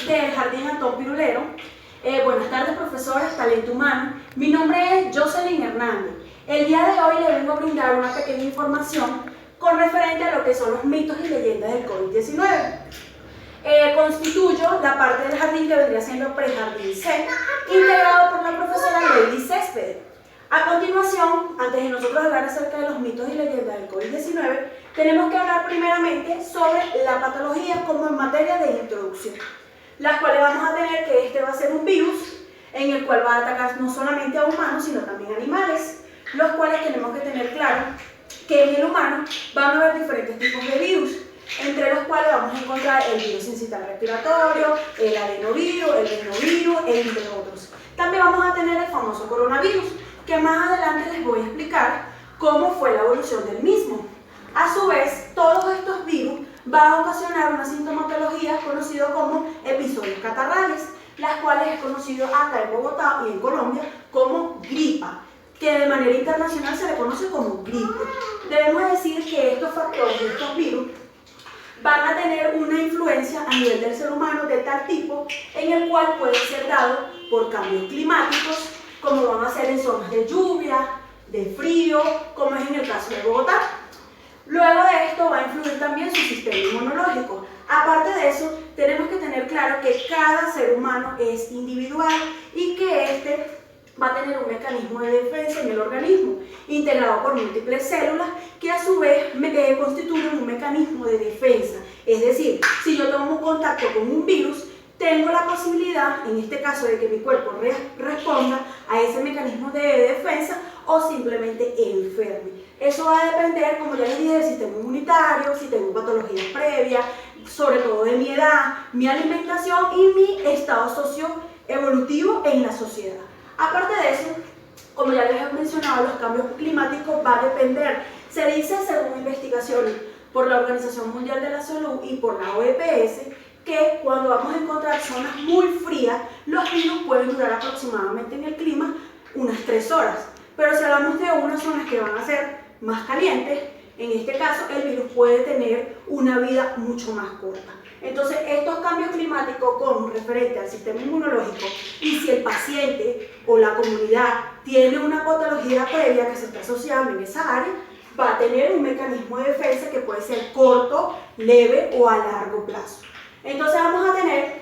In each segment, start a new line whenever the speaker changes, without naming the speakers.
del Jardín Antón Pirulero. Buenas tardes, profesores, talento humano. Mi nombre es Jocelyn Hernández. El día de hoy le vengo a brindar una pequeña información con referente a lo que son los mitos y leyendas del COVID-19. Constituyo la parte del jardín que vendría siendo Prejardín C, integrado por la profesora Lady Céspedes. A continuación, antes de nosotros hablar acerca de los mitos y leyendas del COVID-19, tenemos que hablar primeramente sobre la patología como en materia de introducción, las cuales vamos a tener que este va a ser un virus en el cual va a atacar no solamente a humanos, sino también a animales, los cuales tenemos que tener claro que en el humano van a haber diferentes tipos de virus, entre los cuales vamos a encontrar el virus sincitial respiratorio, el adenovirus, el rinovirus, entre otros. También vamos a tener el famoso coronavirus, que más adelante les voy a explicar cómo fue la evolución del mismo. A su vez, todos estos virus van a ocasionar una sintomatología conocida como episodios catarrales, las cuales es conocido acá en Bogotá y en Colombia como gripa, que de manera internacional se le conoce como gripe. Debemos decir que estos factores, estos virus, van a tener una influencia a nivel del ser humano de tal tipo en el cual puede ser dado por cambios climáticos, como van a ser en zonas de lluvia, de frío, como es en el caso de Bogotá. Luego de esto va a influir también su sistema inmunológico. Aparte de eso, tenemos que tener claro que cada ser humano es individual y que este va a tener un mecanismo de defensa en el organismo, integrado por múltiples células que a su vez constituyen un mecanismo de defensa. Es decir, si yo tomo contacto con un virus, tengo la posibilidad, en este caso, de que mi cuerpo responda a ese mecanismo de defensa o simplemente enferme. Eso va a depender, como ya les dije, del sistema inmunitario, si tengo patologías previas, sobre todo de mi edad, mi alimentación y mi estado socioevolutivo en la sociedad. Aparte de eso, como ya les he mencionado, los cambios climáticos van a depender. Se dice, según investigaciones por la Organización Mundial de la Salud y por la OPS, que cuando vamos a encontrar zonas muy frías, los virus pueden durar aproximadamente en el clima unas 3 horas. Pero si hablamos de unas zonas que van a ser más calientes, en este caso el virus puede tener una vida mucho más corta. Entonces, estos cambios climáticos con referente al sistema inmunológico y si el paciente o la comunidad tiene una patología previa que se está asociando en esa área, va a tener un mecanismo de defensa que puede ser corto, leve o a largo plazo. Entonces vamos a tener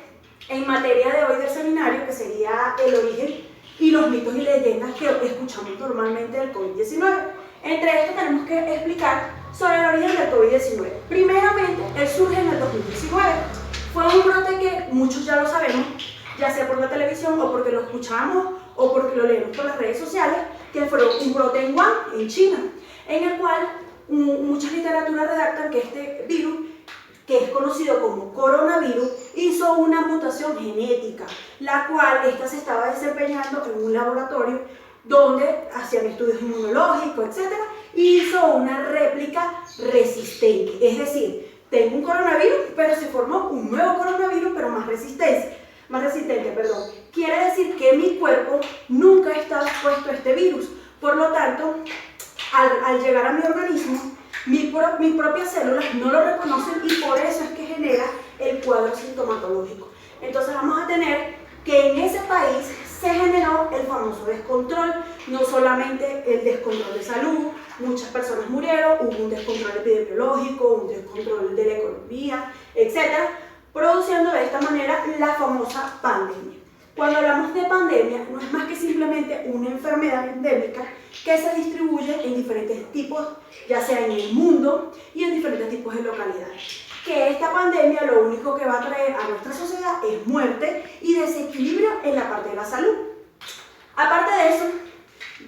en materia de hoy del seminario, que sería el origen y los mitos y leyendas que escuchamos normalmente del COVID-19. Entre estos tenemos que explicar sobre el origen del COVID-19. Primeramente, él surge en el 2019. Fue un brote que muchos ya lo sabemos, ya sea por la televisión o porque lo escuchamos o porque lo leemos por las redes sociales, que fue un brote en Wuhan, en China, en el cual muchas literaturas redactan que este virus, que es conocido como coronavirus, hizo una mutación genética, la cual esta se estaba desempeñando en un laboratorio donde hacían estudios inmunológicos, etc. Y hizo una réplica resistente. Es decir, tengo un coronavirus, pero se formó un nuevo coronavirus, pero más resistente. Quiere decir que mi cuerpo nunca ha estado expuesto a este virus. Por lo tanto, al llegar a mi organismo, mis propias células no lo reconocen y por eso es que genera el cuadro sintomatológico. Entonces vamos a tener que en ese país se generó el famoso descontrol, no solamente el descontrol de salud, muchas personas murieron, hubo un descontrol epidemiológico, un descontrol de la economía, etc., produciendo de esta manera la famosa pandemia. Cuando hablamos de pandemia, no es más que simplemente una enfermedad endémica que se distribuye en diferentes tipos, ya sea en el mundo y en diferentes tipos de localidades. Que esta pandemia lo único que va a traer a nuestra sociedad es muerte y desequilibrio en la parte de la salud. Aparte de eso,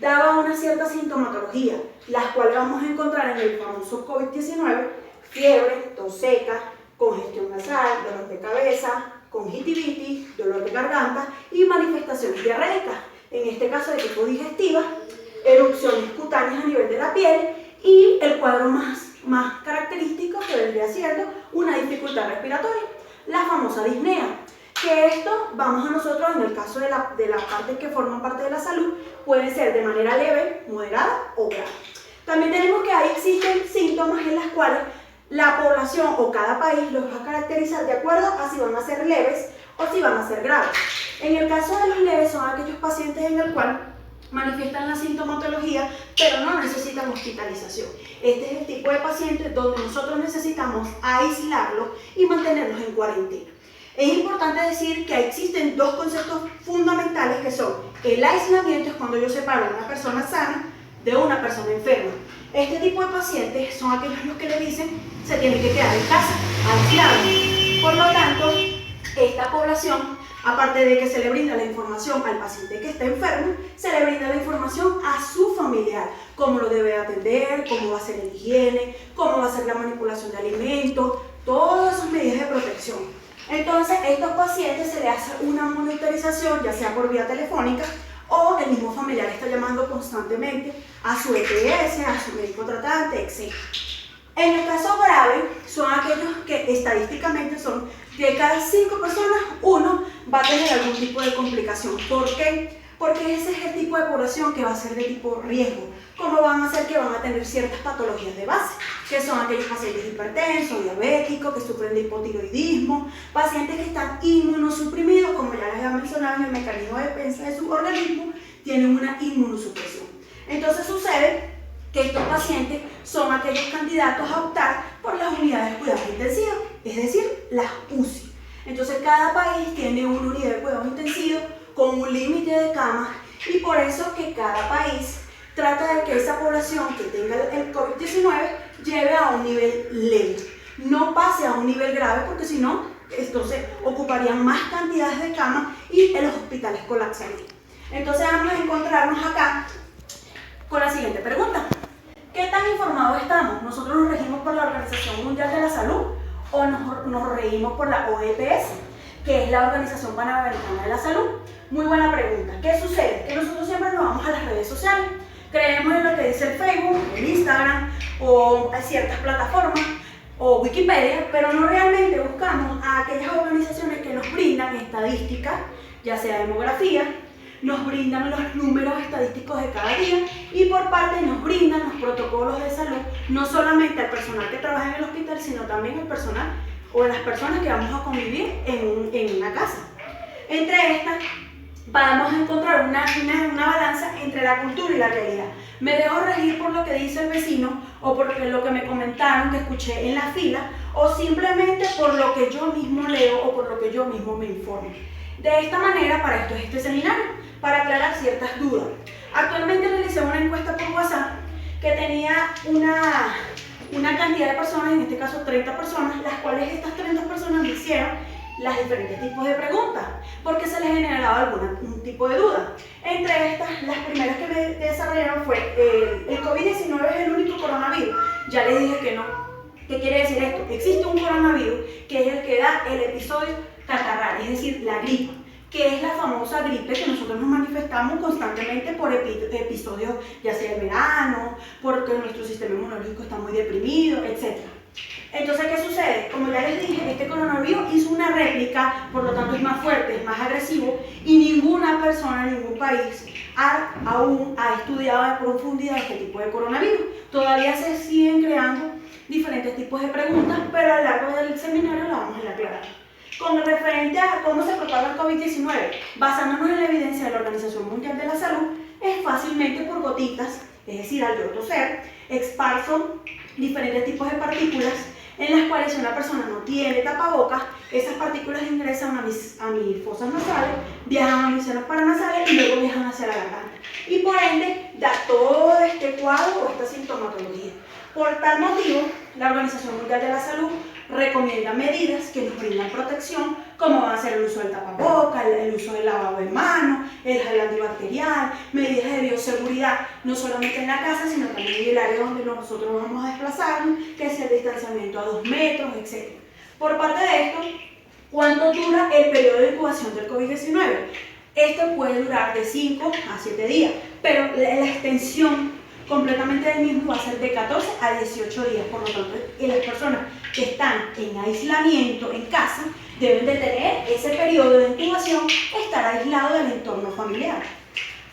daba una cierta sintomatología, las cuales vamos a encontrar en el famoso COVID-19, fiebre, tos seca, congestión nasal, dolor de cabeza, conjuntivitis, dolor de garganta y manifestaciones diarreicas, en este caso de tipo digestiva, erupciones cutáneas a nivel de la piel y el cuadro más característico que vendría siendo una dificultad respiratoria, la famosa disnea, que esto vamos a nosotros en el caso de la parte que forman parte de la salud, puede ser de manera leve, moderada o grave. También tenemos que ahí existen síntomas en las cuales la población o cada país los va a caracterizar de acuerdo a si van a ser leves o si van a ser graves. En el caso de los leves son aquellos pacientes en el cual manifiestan la sintomatología, pero no necesitan hospitalización. Este es el tipo de pacientes donde nosotros necesitamos aislarlos y mantenerlos en cuarentena. Es importante decir que existen dos conceptos fundamentales que son el aislamiento, es cuando yo separo a una persona sana de una persona enferma. Este tipo de pacientes son aquellos los que le dicen se tienen que quedar en casa, aislados. Por lo tanto, esta población, aparte de que se le brinda la información al paciente que está enfermo, se le brinda la información a su familiar, cómo lo debe atender, cómo va a ser la higiene, cómo va a ser la manipulación de alimentos, todas esas medidas de protección. Entonces, a estos pacientes se le hace una monitorización, ya sea por vía telefónica o el mismo familiar está llamando constantemente a su EPS, a su médico tratante, etc. En el caso grave, son aquellos que estadísticamente son de cada 5 personas, uno va a tener algún tipo de complicación. ¿Por qué? Porque ese es el tipo de población que va a ser de tipo riesgo. ¿Cómo van a ser? Que van a tener ciertas patologías de base, que son aquellos pacientes hipertensos, diabéticos, que sufren de hipotiroidismo, pacientes que están inmunosuprimidos, como ya les había mencionado, en el mecanismo de defensa de su organismo, tienen una inmunosupresión. Entonces sucede que estos pacientes son aquellos candidatos a optar por las unidades de cuidados intensivos, es decir, las UCI. Entonces cada país tiene una unidad de cuidados intensivos con un límite de camas y por eso que cada país trata de que esa población que tenga el COVID-19 lleve a un nivel leve, no pase a un nivel grave porque si no, entonces ocuparían más cantidades de camas y los hospitales colapsarían. Entonces vamos a encontrarnos acá con la siguiente pregunta. ¿Qué tan informados estamos? ¿Nosotros nos regimos por la Organización Mundial de la Salud o nos regimos por la OEPS, que es la Organización Panamericana de la Salud? Muy buena pregunta. ¿Qué sucede? Que nosotros siempre nos vamos a las redes sociales. Creemos en lo que dice el Facebook, el Instagram o ciertas plataformas o Wikipedia, pero no realmente buscamos a aquellas organizaciones que nos brindan estadísticas, ya sea demografía, nos brindan los números estadísticos de cada día y por parte nos brindan los protocolos de salud, no solamente al personal que trabaja en el hospital, sino también al personal o las personas que vamos a convivir en una casa. Entre estas, vamos a encontrar una balanza entre la cultura y la realidad. Me dejo regir por lo que dice el vecino o por lo que me comentaron que escuché en la fila o simplemente por lo que yo mismo leo o por lo que yo mismo me informo. De esta manera, para esto es este seminario, para aclarar ciertas dudas. Actualmente realicé una encuesta por WhatsApp que tenía una cantidad de personas, en este caso 30 personas, las cuales estas 30 personas me hicieron los diferentes tipos de preguntas, porque se les generaba algún tipo de duda. Entre estas, las primeras que me desarrollaron fue, ¿el COVID-19 es el único coronavirus? Ya les dije que no. ¿Qué quiere decir esto? Existe un coronavirus que es el que da el episodio catarral, es decir, la gripe, que es la famosa gripe que nosotros nos manifestamos constantemente por episodios, ya sea el verano, porque nuestro sistema inmunológico está muy deprimido, etc. Entonces, ¿qué sucede? Como ya les dije, este coronavirus hizo una réplica, por lo tanto es más fuerte, es más agresivo y ninguna persona, ningún país aún ha estudiado en profundidad este tipo de coronavirus. Todavía se siguen creando diferentes tipos de preguntas, pero a lo largo del seminario lo vamos a ir aclarando. Con referente a cómo se propaga el COVID-19, basándonos en la evidencia de la Organización Mundial de la Salud, es fácilmente por gotitas, es decir, al yo toser, esparzo diferentes tipos de partículas en las cuales si una persona no tiene tapabocas, esas partículas ingresan a mis fosas nasales, viajan a mis senos paranasales y luego viajan hacia la garganta. Y por ende, da todo este cuadro o esta sintomatología. Por tal motivo, la Organización Mundial de la Salud recomienda medidas que nos brindan protección, como va a ser el uso del tapabocas, el uso del lavado de manos, el gel antibacterial, medidas de bioseguridad, no solamente en la casa, sino también en el área donde nosotros vamos a desplazarnos, que es el distanciamiento a 2 metros, etc. Por parte de esto, ¿cuánto dura el periodo de incubación del COVID-19? Esto puede durar de 5 a 7 días, pero la extensión completamente del mismo va a ser de 14 a 18 días. Por lo tanto, las personas que están en aislamiento en casa deben de tener ese periodo de incubación, estar aislado del entorno familiar.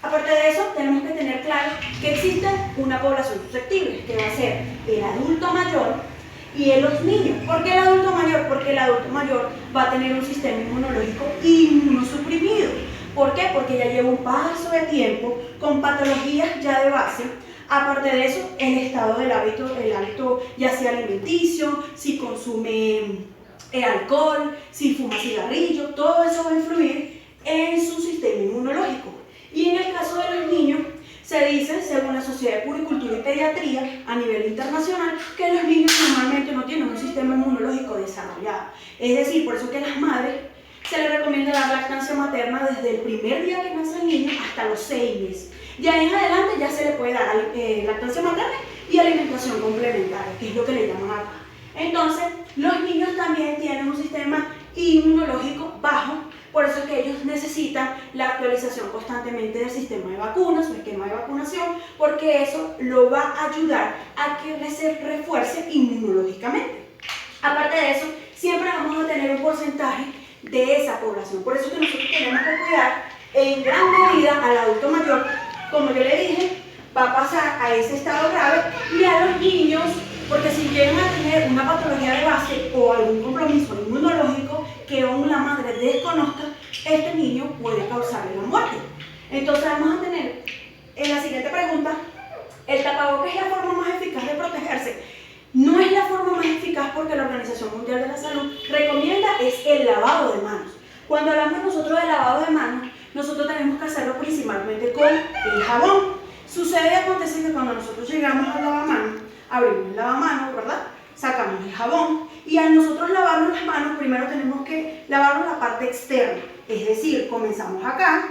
Aparte de eso, tenemos que tener claro que existe una población susceptible, que va a ser el adulto mayor, y en los niños. ¿Por qué el adulto mayor? Porque el adulto mayor va a tener un sistema inmunológico inmunosuprimido. ¿Por qué? Porque ya lleva un paso de tiempo con patologías ya de base. Aparte de eso, el estado del hábito ya sea alimenticio, si consume alcohol, si fuma cigarrillo, todo eso va a influir en su sistema inmunológico. Y en el caso de los niños, se dice, según la Sociedad de Puricultura y Pediatría a nivel internacional, que los niños normalmente no tienen un sistema inmunológico desarrollado. Es decir, por eso que a las madres se les recomienda dar lactancia materna desde el primer día que nace el niño hasta los 6 meses. De ahí en adelante ya se le puede dar lactancia materna y alimentación complementaria, que es lo que le llaman acá. Entonces, los niños también tienen un sistema inmunológico bajo, por eso es que ellos necesitan la actualización constantemente del sistema de vacunas, su esquema de vacunación, porque eso lo va a ayudar a que se refuerce inmunológicamente. Aparte de eso, siempre vamos a tener un porcentaje de esa población, por eso es que nosotros tenemos que cuidar en gran medida al adulto mayor. Como yo le dije, va a pasar a ese estado grave y a los niños, porque si llegan a tener una patología de base o algún compromiso inmunológico que aún la madre desconozca, este niño puede causarle la muerte. Entonces vamos a tener en la siguiente pregunta, ¿el tapabocas es la forma más eficaz de protegerse? No es la forma más eficaz porque la Organización Mundial de la Salud recomienda es el lavado de manos. Cuando hablamos nosotros de lavado de manos, nosotros tenemos que hacerlo principalmente con el jabón. Sucede y acontece que cuando nosotros llegamos al lavamanos, abrimos el lavamanos, ¿verdad? Sacamos el jabón y al nosotros lavarnos las manos, primero tenemos que lavarnos la parte externa. Es decir, comenzamos acá,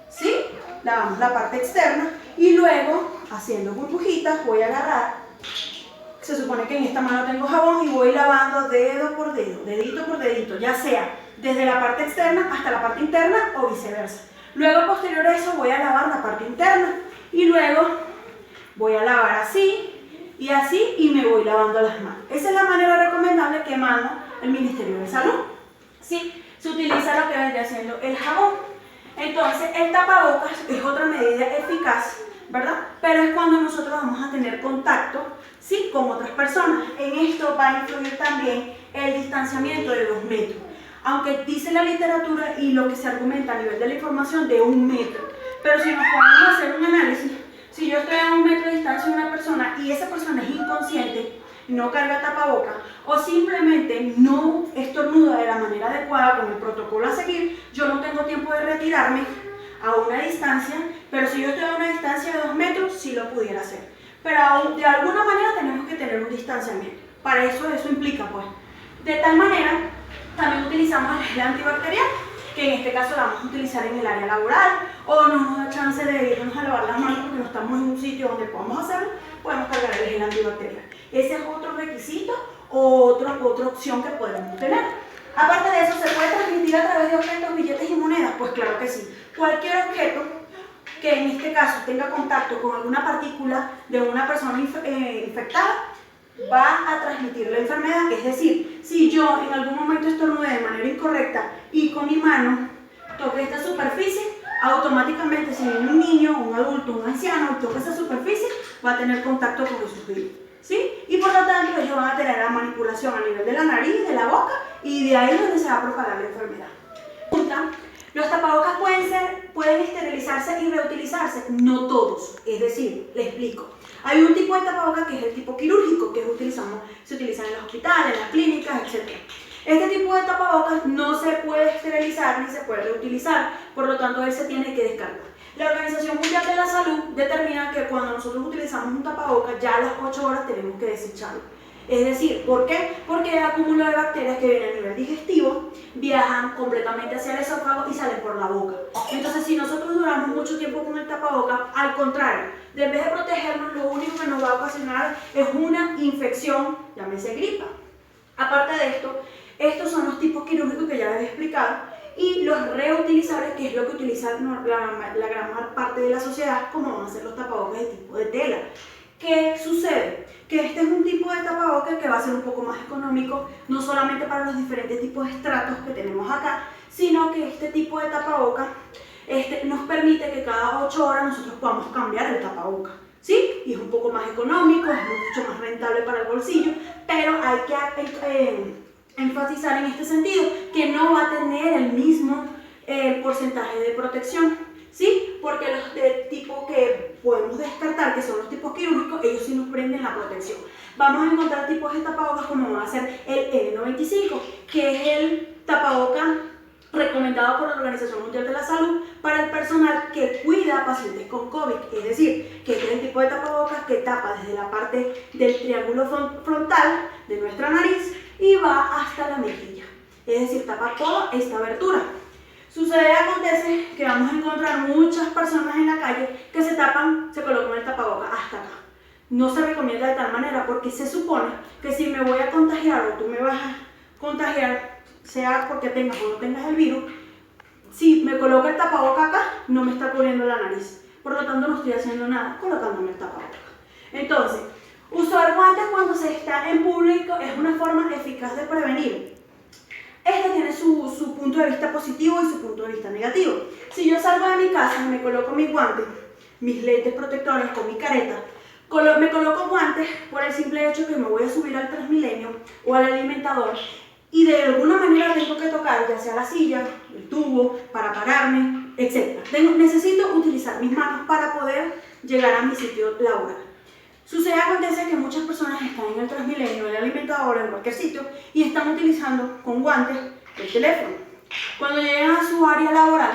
¿sí? Lavamos la parte externa y luego, haciendo burbujitas, voy a agarrar. Se supone que en esta mano tengo jabón y voy lavando dedo por dedo, dedito por dedito, ya sea desde la parte externa hasta la parte interna o viceversa. Luego, posterior a eso, voy a lavar la parte interna y luego voy a lavar así y así y me voy lavando las manos. Esa es la manera recomendable que manda el Ministerio de Salud. Sí, se utiliza lo que vendría siendo el jabón. Entonces, el tapabocas es otra medida eficaz, ¿verdad? Pero es cuando nosotros vamos a tener contacto, ¿sí?, con otras personas. En esto va a influir también el distanciamiento de 2 metros. Aunque dice la literatura y lo que se argumenta a nivel de la información de 1 metro. Pero si nos ponemos a hacer un análisis, si yo estoy a 1 metro de distancia de una persona y esa persona es inconsciente, no carga tapaboca o simplemente no estornuda de la manera adecuada con el protocolo a seguir, yo no tengo tiempo de retirarme a una distancia, pero si yo estoy a una distancia de 2 metros, sí lo pudiera hacer. Pero de alguna manera tenemos que tener un distanciamiento. Para eso implica, pues. De tal manera, también utilizamos el gel antibacterial, que en este caso lo vamos a utilizar en el área laboral, o no nos da chance de irnos a lavar las manos porque no estamos en un sitio donde podamos hacerlo, podemos cargar el gel antibacterial. Ese es otro requisito o otra opción que podemos tener. Aparte de eso, ¿se puede transmitir a través de objetos, billetes y monedas? Pues claro que sí. Cualquier objeto que en este caso tenga contacto con alguna partícula de una persona infectada va a transmitir la enfermedad. Es decir, si yo en algún momento estornudé de manera incorrecta y con mi mano toqué esta superficie, automáticamente si viene un niño, un adulto, un anciano y toca esa superficie, va a tener contacto con esos virus, ¿sí? Y por lo tanto ellos van a tener la manipulación a nivel de la nariz, de la boca, y de ahí es donde se va a propagar la enfermedad. ¿Los tapabocas pueden esterilizarse y reutilizarse? No todos, es decir, les explico. Hay un tipo de tapabocas que es el tipo quirúrgico, que se utiliza en los hospitales, en las clínicas, etc. Este tipo de tapabocas no se puede esterilizar ni se puede reutilizar, por lo tanto él se tiene que descartar. La Organización Mundial de la Salud determina que cuando nosotros utilizamos un tapabocas, ya a las 8 horas tenemos que desecharlo. Es decir, ¿por qué? Porque el acúmulo de bacterias que viene a nivel digestivo viajan completamente hacia el esófago y salen por la boca. Entonces, si nosotros duramos mucho tiempo con el tapabocas, al contrario, en vez de protegernos, lo único que nos va a ocasionar es una infección, llámese gripa. Aparte de esto, estos son los tipos quirúrgicos que ya les he explicado y los reutilizables, que es lo que utiliza la gran parte de la sociedad, como van a ser los tapabocas de tipo de tela. ¿Qué sucede? Que este es un tipo de tapabocas que va a ser un poco más económico, no solamente para los diferentes tipos de estratos que tenemos acá, sino que este tipo de tapabocas nos permite que cada 8 horas nosotros podamos cambiar el tapabocas, ¿sí? Y es un poco más económico, es mucho más rentable para el bolsillo, pero hay que enfatizar en este sentido que no va a tener el mismo porcentaje de protección, ¿sí? Porque los de tipo que podemos descartar, que son los tipos quirúrgicos, ellos sí nos prenden la protección. Vamos a encontrar tipos de tapabocas como va a ser el N95, que es el tapabocas recomendado por la Organización Mundial de la Salud para el personal que cuida a pacientes con COVID. Es decir, que este es el tipo de tapabocas que tapa desde la parte del triángulo frontal de nuestra nariz y va hasta la mejilla. Es decir, tapa toda esta abertura. Sucede y acontece que vamos a encontrar muchas personas en la calle que se tapan, se colocan el tapabocas hasta acá. No se recomienda de tal manera porque se supone que si me voy a contagiar o tú me vas a contagiar, sea porque tengas o no tengas el virus, si me coloco el tapabocas acá, no me está cubriendo la nariz. Por lo tanto, no estoy haciendo nada colocándome el tapabocas. Entonces, usar guantes cuando se está en público es una forma eficaz de prevenir. Esto tiene su punto de vista positivo y su punto de vista negativo. Si yo salgo de mi casa y me coloco mis guantes, mis lentes protectores con mi careta, me coloco guantes por el simple hecho que me voy a subir al Transmilenio o al alimentador y de alguna manera tengo que tocar ya sea la silla, el tubo, para pararme, etc. Necesito utilizar mis manos para poder llegar a mi sitio laboral. Sucede acontece que muchas personas están en el Transmilenio, en el alimentador, en cualquier sitio y están utilizando con guantes el teléfono. Cuando llegan a su área laboral,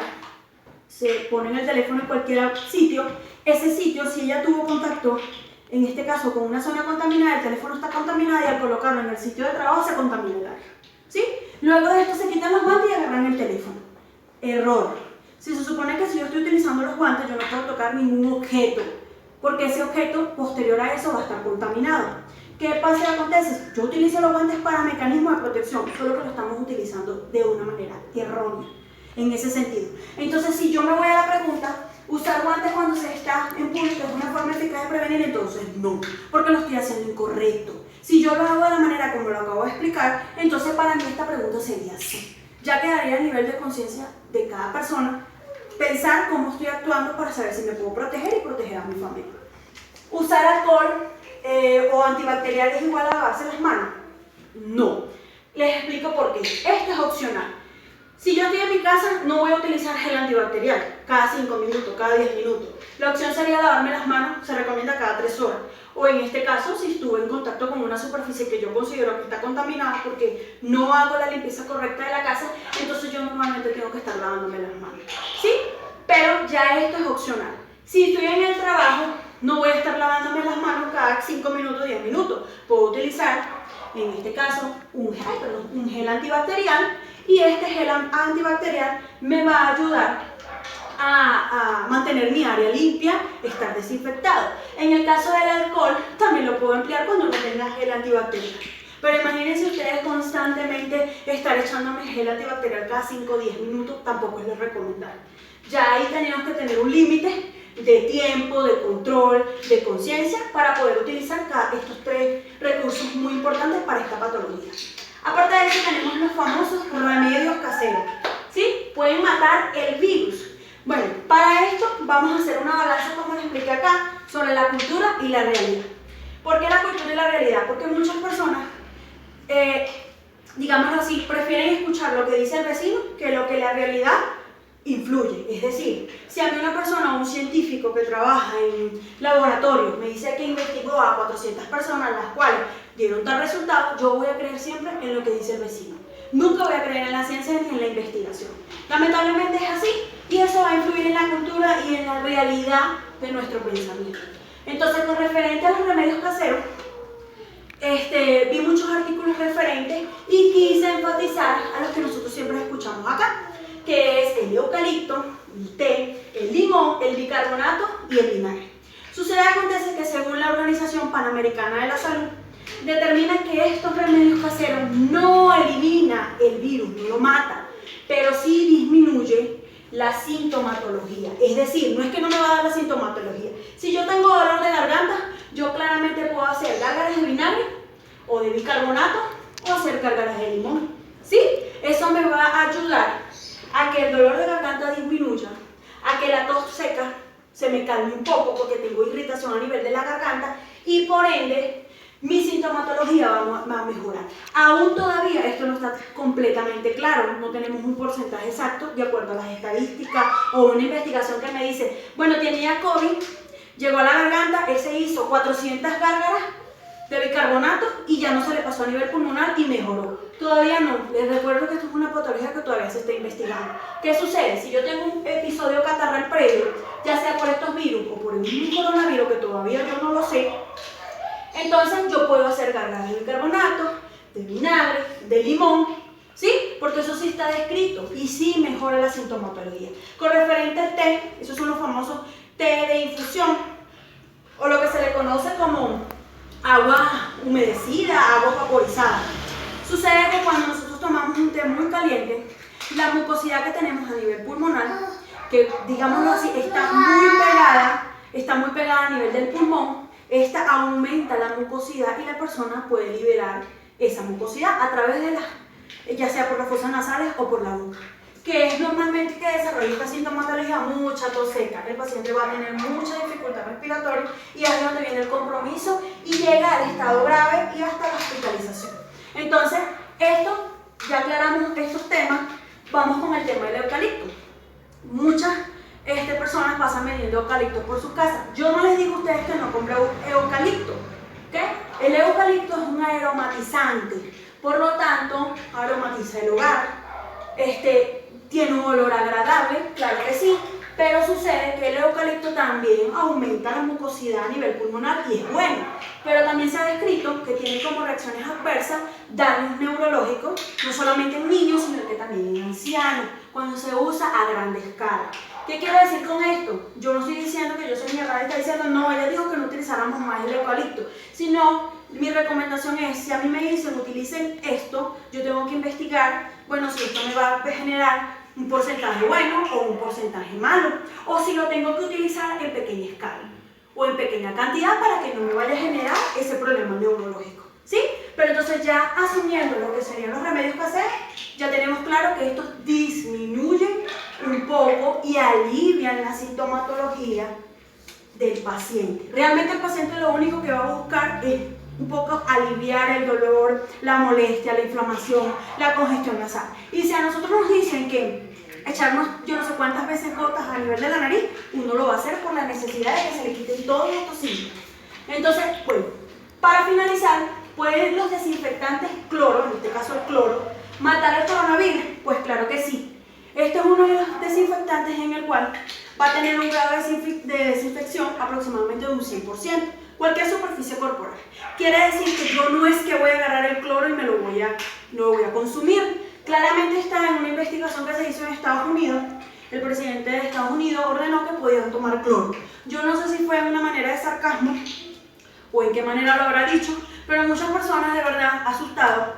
se ponen el teléfono en cualquier sitio. Ese sitio, si ella tuvo contacto, en este caso con una zona contaminada, el teléfono está contaminado y al colocarlo en el sitio de trabajo se contamina el área. ¿Sí? Luego de esto se quitan los guantes y agarran el teléfono. Error. Si se supone que si yo estoy utilizando los guantes, yo no puedo tocar ningún objeto, porque ese objeto posterior a eso va a estar contaminado. ¿Qué pasa y acontece? Yo utilizo los guantes para mecanismos de protección, solo que lo estamos utilizando de una manera errónea, en ese sentido. Entonces, si yo me voy a la pregunta, ¿usar guantes cuando se está en público es una forma eficaz de prevenir? Entonces, no, porque lo estoy haciendo incorrecto. Si yo lo hago de la manera como lo acabo de explicar, entonces para mí esta pregunta sería sí. Ya quedaría a nivel de conciencia de cada persona pensar cómo estoy actuando para saber si me puedo proteger y proteger a mi familia. ¿Usar alcohol o antibacterial es igual a lavarse las manos? No. Les explico por qué. Esto es opcional. Si yo estoy en mi casa, no voy a utilizar gel antibacterial cada 5 minutos, cada 10 minutos. La opción sería lavarme las manos, se recomienda cada 3 horas. O en este caso, si estuve en contacto con una superficie que yo considero que está contaminada porque no hago la limpieza correcta de la casa, entonces yo normalmente tengo que estar lavándome las manos. ¿Sí? Pero ya esto es opcional. Si estoy en el trabajo, no voy a estar lavándome las manos cada 5 minutos, 10 minutos. Puedo utilizar, en este caso, un gel antibacterial y este gel antibacterial me va a ayudar a mantener mi área limpia, estar desinfectado. En el caso del alcohol, también lo puedo emplear cuando no tenga gel antibacterial. Pero imagínense ustedes constantemente estar echándome gel antibacterial cada 5 o 10 minutos, tampoco es lo recomendable. Ya ahí tenemos que tener un límite de tiempo, de control, de conciencia para poder utilizar estos 3 recursos muy importantes para esta patología. Aparte de eso tenemos los famosos remedios caseros, ¿sí? Pueden matar el virus. Bueno, para esto vamos a hacer una balanza, como les expliqué acá, sobre la cultura y la realidad. ¿Por qué la cultura y la realidad? Porque muchas personas, digámoslo así, prefieren escuchar lo que dice el vecino que lo que la realidad influye. Es decir, si a mí una persona, un científico que trabaja en laboratorio, me dice que investigó a 400 personas, las cuales dieron tal resultado, yo voy a creer siempre en lo que dice el vecino. Nunca voy a creer en la ciencia ni en la investigación. Lamentablemente es así y eso va a influir en la cultura y en la realidad de nuestro pensamiento. Entonces, con referente a los remedios caseros, vi muchos artículos referentes y quise enfatizar a los que nosotros siempre escuchamos acá, que es el eucalipto, el té, el limón, el bicarbonato y el vinagre. Sucede y acontece que según la Organización Panamericana de la Salud, determina que estos remedios caseros no eliminan el virus, no lo mata, pero sí disminuye la sintomatología. Es decir, no es que no me va a dar la sintomatología. Si yo tengo dolor de garganta, yo claramente puedo hacer gárgaras de vinagre o de bicarbonato o hacer gárgaras de limón. ¿Sí? Eso me va a ayudar a que el dolor de garganta disminuya, a que la tos seca se me calme un poco porque tengo irritación a nivel de la garganta y por ende mi sintomatología va a mejorar. Aún todavía esto no está completamente claro, no tenemos un porcentaje exacto de acuerdo a las estadísticas o una investigación que me dice, bueno, tenía COVID, llegó a la garganta, él se hizo 400 gárgaras de bicarbonato y ya no se le pasó a nivel pulmonar y mejoró. Todavía no, les recuerdo que esto es una patología que todavía se está investigando. ¿Qué sucede? Si yo tengo un episodio catarral previo, ya sea por estos virus o por el mismo coronavirus, que todavía yo no lo sé, entonces yo puedo hacer gárgaras de bicarbonato, de vinagre, de limón, ¿sí? Porque eso sí está descrito y sí mejora la sintomatología. Con referente al té, esos son los famosos té de infusión, o lo que se le conoce como agua humedecida, agua vaporizada. Sucede que cuando nosotros tomamos un té muy caliente, la mucosidad que tenemos a nivel pulmonar, que digámoslo así, está muy pegada a nivel del pulmón, esta aumenta la mucosidad y la persona puede liberar esa mucosidad a través de ya sea por las fosas nasales o por la boca, que es normalmente que desarrolla esta sintomatología, mucha tos seca. El paciente va a tener mucha dificultad respiratoria y ahí es donde viene el compromiso y llega al estado grave y hasta la hospitalización. Entonces, ya aclaramos estos temas, vamos con el tema del eucalipto. Muchas personas pasan vendiendo eucalipto por su casa. Yo no les digo a ustedes que no compren eucalipto, ¿okay? El eucalipto es un aromatizante, por lo tanto, aromatiza el hogar. Tiene un olor agradable, claro que sí, pero sucede que el eucalipto también aumenta la mucosidad a nivel pulmonar y es bueno, pero también se ha descrito que tiene como reacciones adversas daños neurológicos, no solamente en niños, sino que también en ancianos, cuando se usa a gran escala. ¿Qué quiero decir con esto? Yo no estoy diciendo que yo soy mi hermana y está diciendo, no, ella dijo que no utilizáramos más el eucalipto, sino mi recomendación es, si a mí me dicen utilicen esto, yo tengo que investigar, bueno, si esto me va a generar un porcentaje bueno o un porcentaje malo, o si lo tengo que utilizar en pequeña escala o en pequeña cantidad para que no me vaya a generar ese problema neurológico, ¿sí? Pero entonces ya asumiendo lo que serían los remedios caseros, ya tenemos claro que estos disminuyen un poco y alivian la sintomatología del paciente. Realmente el paciente lo único que va a buscar es un poco aliviar el dolor, la molestia, la inflamación, la congestión nasal. Y si a nosotros nos dicen que echarnos yo no sé cuántas veces gotas a nivel de la nariz, uno lo va a hacer por la necesidad de que se le quiten todos estos síntomas. Entonces, bueno, para finalizar, ¿pueden los desinfectantes cloro, en este caso el cloro, matar el coronavirus? Pues claro que sí. Este es uno de los desinfectantes en el cual va a tener un grado de desinfección aproximadamente de un 100%. Cualquier superficie corporal. Quiere decir que yo no es que voy a agarrar el cloro y me lo voy a consumir. Claramente está en una investigación que se hizo en Estados Unidos. El presidente de Estados Unidos ordenó que podían tomar cloro. Yo no sé si fue de una manera de sarcasmo o en qué manera lo habrá dicho, pero muchas personas de verdad asustadas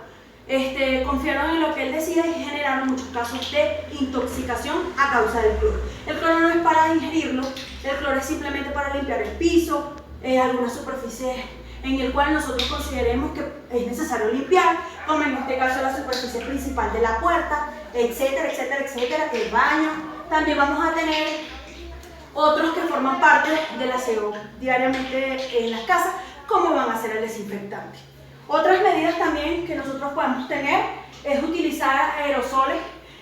confiaron en lo que él decía y generaron muchos casos de intoxicación a causa del cloro. El cloro no es para ingerirlo, el cloro es simplemente para limpiar el piso, algunas superficies en el cual nosotros consideremos que es necesario limpiar, como en este caso la superficie principal de la puerta, etcétera, etcétera, etcétera, el baño. También vamos a tener otros que forman parte del aseo diariamente en las casas, como van a ser el desinfectante. Otras medidas también que nosotros podemos tener es utilizar aerosoles,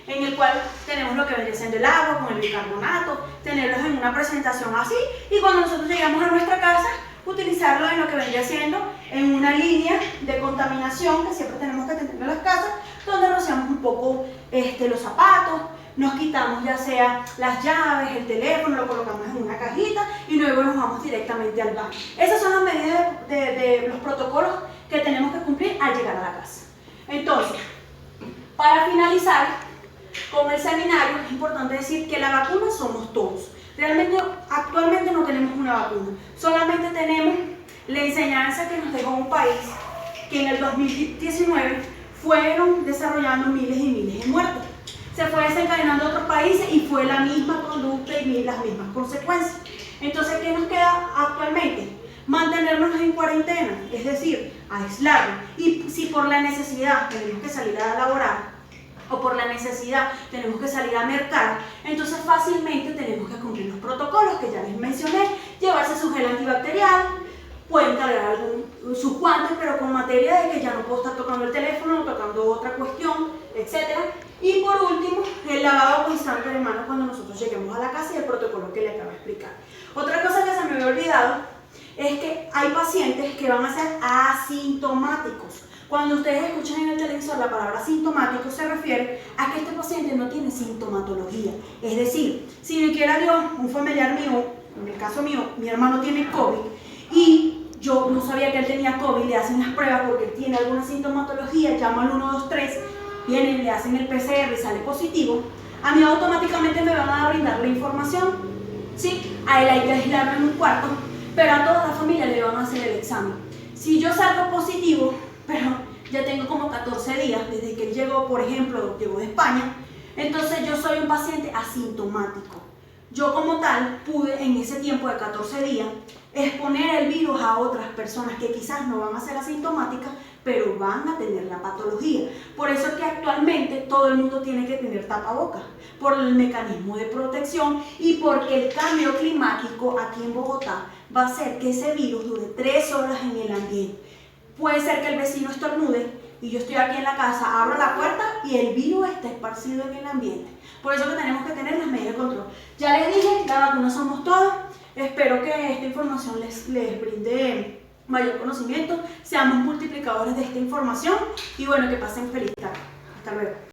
en el cual tenemos lo que vendría siendo el agua con el bicarbonato, tenerlos en una presentación así, y cuando nosotros llegamos a nuestra casa, utilizarlo en lo que vendría siendo en una línea de contaminación que siempre tenemos que tener en las casas, donde rociamos un poco los zapatos, nos quitamos ya sea las llaves, el teléfono, lo colocamos en una cajita y luego nos vamos directamente al baño. Esas son las medidas de los protocolos que tenemos que cumplir al llegar a la casa. Entonces, para finalizar con el seminario, es importante decir que la vacuna somos todos. Realmente, actualmente no tenemos una vacuna, solamente tenemos la enseñanza que nos dejó un país que en el 2019 fueron desarrollando miles y miles de muertos. Se fue desencadenando a otros países y fue la misma conducta y las mismas consecuencias. Entonces, ¿qué nos queda actualmente? Mantenernos en cuarentena, es decir, aislarnos. Y si por la necesidad tenemos que salir a laborar o por la necesidad tenemos que salir a mercar, entonces fácilmente tenemos que cumplir los protocolos que ya les mencioné, llevarse su gel antibacterial, pueden cargar algún sus guantes, pero con materia de que ya no puedo estar tocando el teléfono, tocando otra cuestión, etc. Y por último, el lavado constante de manos cuando nosotros lleguemos a la casa y el protocolo que le acabo de explicar. Otra cosa que se me había olvidado es que hay pacientes que van a ser asintomáticos. Cuando ustedes escuchan en el televisor la palabra sintomático, se refiere a que este paciente no tiene sintomatología. Es decir, si ni quiera Dios, un familiar mío, en el caso mío, mi hermano tiene COVID y yo no sabía que él tenía COVID, le hacen las pruebas porque él tiene alguna sintomatología, llamo al 123, vienen, le hacen el PCR y sale positivo, a mí automáticamente me van a brindar la información, ¿sí? A él hay que aislarlo en un cuarto, pero a toda la familia le van a hacer el examen. Si yo salgo positivo, pero ya tengo como 14 días desde que él llegó, por ejemplo, llegó de España, entonces yo soy un paciente asintomático. Yo como tal pude en ese tiempo de 14 días exponer el virus a otras personas que quizás no van a ser asintomáticas, pero van a tener la patología. Por eso es que actualmente todo el mundo tiene que tener tapabocas, por el mecanismo de protección y porque el cambio climático aquí en Bogotá va a hacer que ese virus dure 3 horas en el ambiente. Puede ser que el vecino estornude y yo estoy aquí en la casa, abro la puerta y el virus está esparcido en el ambiente. Por eso que tenemos que tener las medidas de control. Ya les dije, la vacuna somos todos. Espero que esta información les brinde mayor conocimiento. Seamos multiplicadores de esta información y bueno, que pasen feliz tarde. Hasta luego.